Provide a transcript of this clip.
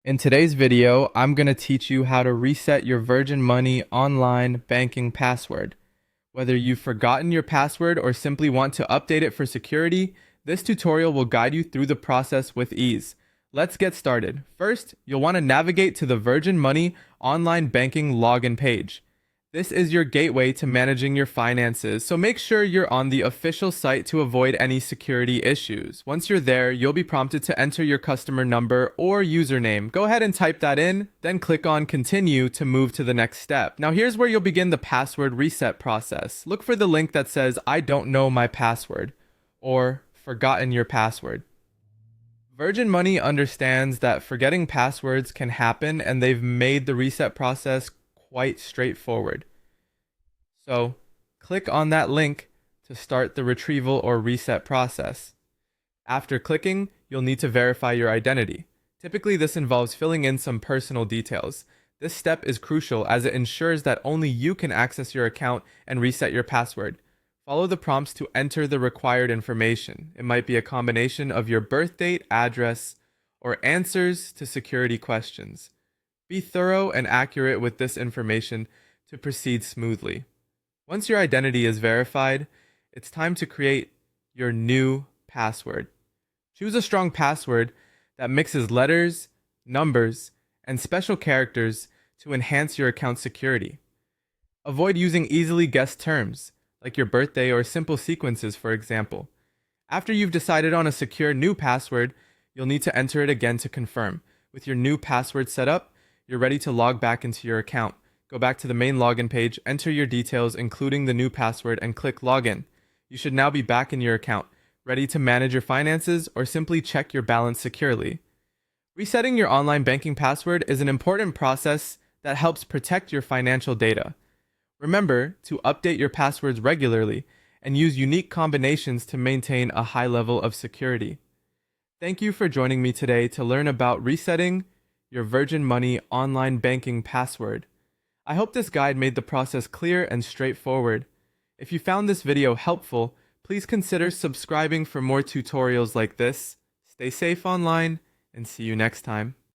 In today's video, I'm going to teach you how to reset your Virgin Money online banking password. Whether you've forgotten your password or simply want to update it for security, this tutorial will guide you through the process with ease. Let's get started. First, you'll want to navigate to the Virgin Money online banking login page. This is your gateway to managing your finances, so make sure you're on the official site to avoid any security issues. Once you're there, you'll be prompted to enter your customer number or username. Go ahead and type that in, then click on Continue to move to the next step. Now here's where you'll begin the password reset process. Look for the link that says, "I don't know my password," or "Forgotten your password." Virgin Money understands that forgetting passwords can happen, and they've made the reset process quite straightforward. So, click on that link to start the retrieval or reset process. After clicking, you'll need to verify your identity. Typically, this involves filling in some personal details. This step is crucial as it ensures that only you can access your account and reset your password. Follow the prompts to enter the required information. It might be a combination of your birth date, address, or answers to security questions. Be thorough and accurate with this information to proceed smoothly. Once your identity is verified, it's time to create your new password. Choose a strong password that mixes letters, numbers, and special characters to enhance your account security. Avoid using easily guessed terms, like your birthday or simple sequences, for example. After you've decided on a secure new password, you'll need to enter it again to confirm. With your new password set up, you're ready to log back into your account. Go back to the main login page, enter your details, including the new password, and click Login. You should now be back in your account, ready to manage your finances or simply check your balance securely. Resetting your online banking password is an important process that helps protect your financial data. Remember to update your passwords regularly and use unique combinations to maintain a high level of security. Thank you for joining me today to learn about resetting your Virgin Money online banking password. I hope this guide made the process clear and straightforward. If you found this video helpful, please consider subscribing for more tutorials like this. Stay safe online and see you next time.